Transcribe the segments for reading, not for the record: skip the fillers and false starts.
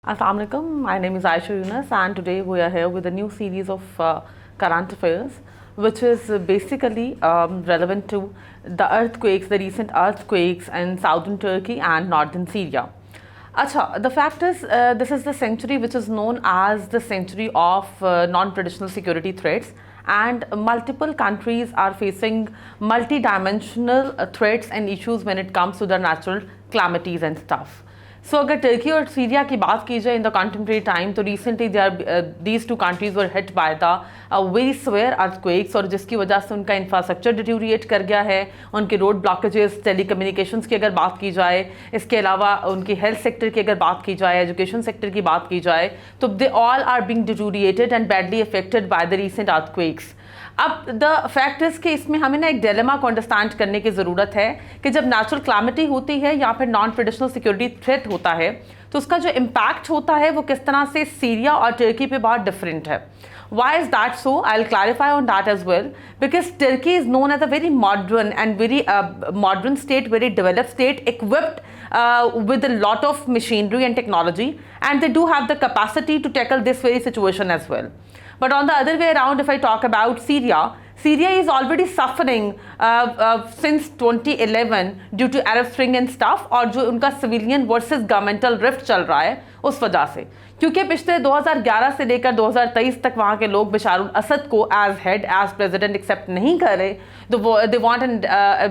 Assalamu alaikum. My name is Aisha Yunus, and today we are here with a new series of current affairs, which is basically relevant to the earthquakes, the recent earthquakes in southern Turkey and northern Syria. Acha, the fact is, this is the century which is known as the century of non-traditional security threats, and multiple countries are facing multi-dimensional threats and issues when it comes to the natural calamities and stuff. सो अगर Turkey और Syria की बात की जाए in the contemporary time, तो recently these two countries were hit by the very swear earthquakes, और जिसकी वजह से उनका इंफ्रास्ट्रक्चर डिटोरिएट कर गया है, उनके रोड ब्लॉकेजेस, टेलीकम्युनिकेशंस की अगर बात की जाए, इसके अलावा उनकी हेल्थ सेक्टर की अगर बात की जाए, एजुकेशन सेक्टर की बात की जाए, तो they all are being deteriorated and badly affected by the recent earthquakes. अब द फैक्ट इज़ कि इसमें हमें ना एक डिलेमा को अंडरस्टैंड करने की ज़रूरत है कि जब नेचुरल क्लामिटी होती है या फिर नॉन ट्रेडिशनल सिक्योरिटी थ्रेट होता है, तो उसका जो इम्पैक्ट होता है वो किस तरह से सीरिया और टर्की पे बहुत डिफरेंट है. Why is that so? I'll clarify on that as well, because Turkey is known as a very modern and very modern state, very developed state, equipped with a lot of machinery and technology, and they do have the capacity to tackle this very situation as well. But on the other way around, if I talk about Syria, Syria is already suffering since 2011 due to Arab Spring and stuff, और जो उनका civilian versus governmental rift चल रहा है उस वजह से, क्योंकि पिछले 2011 से लेकर 2023 तक वहाँ के लोग बशारुल असद को as head as president accept नहीं कर रहे. They want and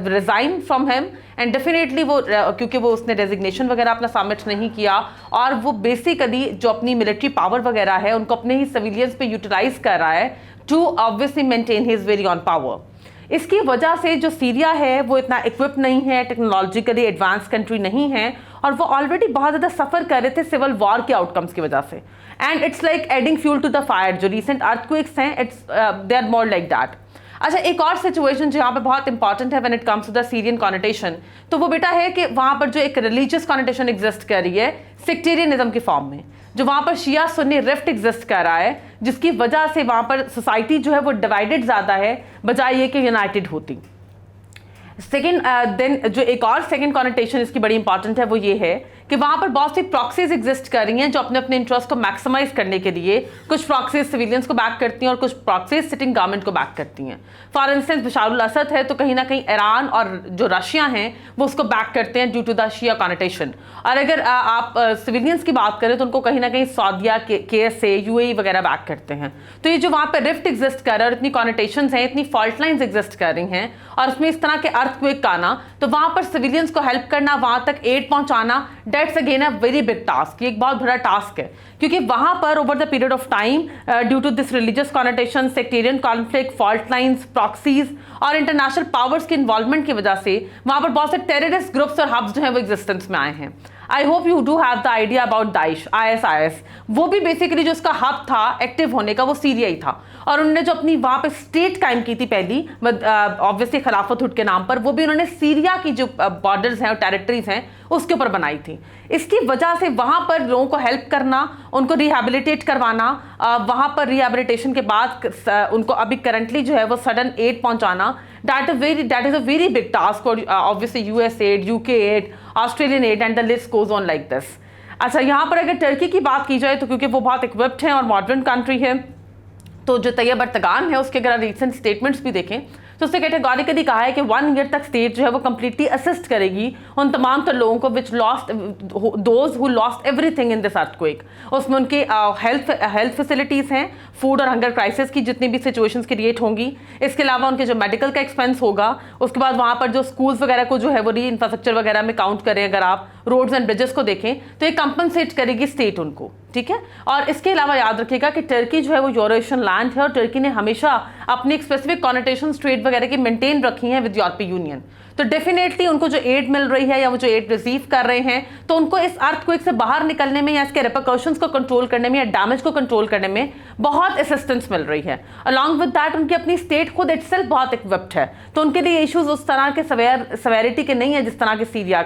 resign from him, and definitely वो क्योंकि वो उसने रेजिग्नेशन वगैरह अपना सबमिट नहीं किया, और वो बेसिकली जो अपनी मिलिट्री पावर वगैरह है उनको अपने ही सिविलियंस पे यूटिलाइज कर रहा है to obviously maintain his very on power. इसकी वजह से जो सीरिया है वो इतना इक्विप नहीं है, टेक्नोलॉजिकली एडवांस कंट्री नहीं है, और वो ऑलरेडी बहुत ज़्यादा सफ़र कर रहे थे सिविल वॉर के आउटकम्स की वजह से. And it's like adding fuel to the fire. जो रिसेंट अर्थक्वेक्स हैं, it's they are more like that. अच्छा, एक और सिचुएशन जो यहाँ पे बहुत इंपॉर्टेंट है when it comes to the Syrian connotation, तो वो बेटा है कि वहाँ पर जो एक रिलीजियस कॉनोटेशन एग्जिस्ट कर रही है सेक्टेरियनिज्म की फॉर्म में, जो वहाँ पर शिया सुन्नी रिफ्ट एग्जिस्ट कर रहा है, जिसकी वजह से वहाँ पर सोसाइटी जो है वो डिवाइडेड ज़्यादा है बजाय ये कि यूनाइटेड होती. सेकेंड देन जो एक और सेकेंड कॉनोटेशन इसकी बड़ी इंपॉर्टेंट है वो ये है कि वहाँ पर बहुत सी प्रॉक्सीज एग्जिस्ट कर रही हैं जो अपने अपने इंटरेस्ट को मैक्सिमाइज करने के लिए कुछ प्रॉक्सीज सिविलियंस को बैक करती हैं और कुछ प्रॉक्सीज सिटिंग गवर्नमेंट को बैक करती हैं. फॉर इंस्टेंस बशारुल असद है तो कहीं ना कहीं ईरान और जो रशिया हैं वो उसको बैक करते हैं due to the Shia connotation. और अगर आप सिविलियंस की बात करें तो उनको कहीं ना कहीं सऊदिया KSA UAE वगैरह बैक करते हैं. तो ये जो वहाँ पर रिफ्ट एग्जिस्ट कर रहा है और इतनी कॉनोटेशन हैं, इतनी फॉल्ट लाइन्स एग्जिस्ट कर रही हैं, और उसमें इस तरह के अर्थक्वेक का आना, तो वहाँ पर सिविलियंस को हेल्प करना, वहाँ तक एड पहुँचाना, that's again a very big task. ये एक बहुत बड़ा टास्क है, क्योंकि वहाँ पर over the period of time due to this religious connotation, sectarian conflict, fault lines, proxies और इंटरनेशनल पावर्स के इन्वॉल्वमेंट की वजह से वहाँ पर बहुत से टेररिस्ट ग्रुप्स और हब्स जो हैं वो एग्जिस्टेंस में आए हैं. I hope you do have the idea about Daesh, ISIS. वो भी बेसिकली जो उसका हब था एक्टिव होने का वो सीरिया ही था, और उन्होंने जो अपनी वहाँ पे स्टेट कायम की थी पहली ऑब्वियसली खिलाफत हुड के नाम पर, वो भी उन्होंने सीरिया की जो बॉर्डर्स हैं और टेरिटरीज हैं उसके ऊपर बनाई थी. इसकी वजह से वहाँ पर लोगों को हेल्प करना, उनको रिहेबिलिटेट करवाना, वहाँ पर रिहेबिलिटेशन के बाद उनको अभी करंटली जो है वो सडन एड पहुँचाना, that is a very big task for obviously US aid, UK aid, Australian aid, and the list goes on like this. अच्छा, यहाँ पर अगर टर्की की बात की जाए तो क्योंकि वो बहुत इक्विप्ड है और मॉडर्न कंट्री है, तो जो तैयब अर्दगान है उसके अगर रिसेंट स्टेटमेंट्स भी देखें तो उसने कैटेगोरिकली कहा है कि 1 ईयर तक स्टेट जो है वो कम्प्लीटली असिस्ट करेगी उन तमाम तो लोगों को which lost those who lost everything in this earthquake. उसमें उनकी हेल्थ फैसिलिटीज़ हैं, फूड और हंगर क्राइसिस की जितनी भी सिचुएशंस क्रिएट होंगी, इसके अलावा उनके जो मेडिकल का एक्सपेंस होगा, उसके बाद वहाँ पर जो स्कूल्स वगैरह को जो है वो री इंफ्रास्ट्रक्चर वगैरह में काउंट करें, अगर आप रोड्स एंड ब्रिजेस को देखें तो ये कंपनसेट करेगी स्टेट उनको. ठीक है, और इसके अलावा याद रखिएगा कि टर्की जो है वो यूरोशियन लैंड है, और टर्की ने हमेशा अपनी एक स्पेसिफिक कॉनोटेशन ट्रेड वगैरह की मेंटेन रखी हैं विद यूरोपीय यूनियन. तो डेफिनेटली उनको जो एड मिल रही है या वो जो एड रिसीव कर रहे हैं, तो उनको इस अर्थक्वेक से बाहर निकलने में या इसके रिपरकशंस को कंट्रोल करने में या डैमेज को कंट्रोल करने में बहुत असिस्टेंस मिल रही है. अलॉन्ग विद दैट उनकी अपनी स्टेट खुद इटसेल्फ बहुत इक्विप्ड है, तो उनके लिए इश्यूज उस तरह के सवेरिटी के नहीं है जिस तरह के सीरिया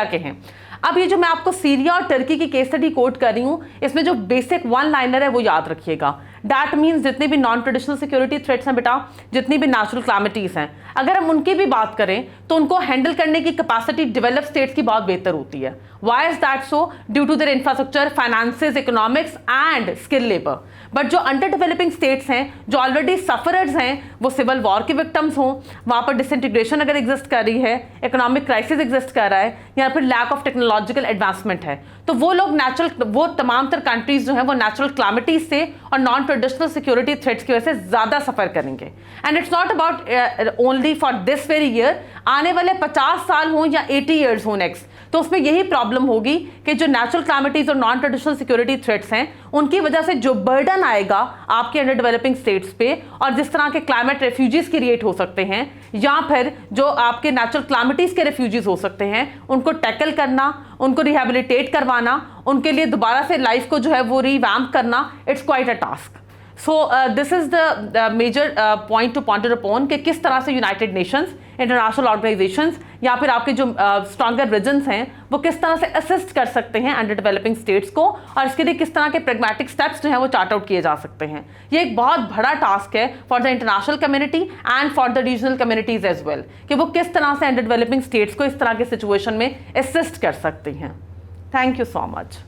के हैं. अब ये जो मैं आपको सीरिया और टर्की की केस स्टडी कोट कर रही हूँ, इसमें जो बेसिक वन लाइनर है वो याद रखिएगा. दैट मीन्स जितनी भी नॉन ट्रेडिशनल सिक्योरिटी थ्रेट्स हैं बेटा, जितनी भी नेचुरल क्लैमिटीज हैं, अगर हम उनकी भी बात करें तो उनको हैंडल करने की कैपेसिटी डेवलप स्टेट्स की बहुत बेहतर होती है। Why is that so? Due to their infrastructure, finances, economics and skill labour. But जो अंडर डेवलपिंग स्टेट्स हैं, जो ऑलरेडी सफरर्स हैं, वो सिविल वॉर के विक्टिम्स हों, वहां पर डिसइंटीग्रेशन अगर एग्जिस्ट कर रही है, इकोनॉमिक क्राइसिस एग्जिस्ट कर रहा है, या फिर लैक ऑफ टेक्नोलॉजिकल एडवांसमेंट है, तो वो लोग वो तमाम तर कंट्रीज जो हैं वो नेचुरल क्लैमिटीज से और नॉन ट्रेडिशनल सिक्योरिटी थ्रेट्स की वजह से ज्यादा सफर करेंगे। And it's not about only for this very year, आने वाले 50 साल हों या 80 ईयर्स हों नेक्स्ट, तो उसमें यही प्रॉब्लम होगी कि जो नेचुरल क्लैमिटीज और नॉन ट्रेडिशनल सिक्योरिटी थ्रेट्स हैं, उनकी वजह से जो बर्डन आएगा आपके अंडर डेवलपिंग स्टेट्स पे, और जिस तरह के क्लाइमेट रेफ्यूजीज क्रिएट हो सकते हैं, या फिर जो आपके नेचुरल क्लैमिटीज के रेफ्यूजीज हो सकते हैं, उनको टैकल करना, उनको रिहेबिलिटेट करवाना, उनके लिए दोबारा से लाइफ को जो है वो रिवैम्प करना, it's quite a task. So this is the major point to point upon कि किस तरह से यूनाइटेड नेशंस, इंटरनेशनल ऑर्गेनाइजेशंस या फिर आपके जो स्ट्रॉन्गर रीजन्स हैं वो किस तरह से असिस्ट कर सकते हैं अंडर डेवलपिंग स्टेट्स को, और इसके लिए किस तरह के प्रैग्मेटिक स्टेप्स जो हैं वो चार्ट आउट किए जा सकते हैं। ये एक बहुत बड़ा टास्क है for the international community and for the regional communities as well, कि वो किस तरह से अंडर डेवलपिंग स्टेट्स को इस तरह के सिचुएशन में असिस्ट कर सकती हैं। Thank you so much.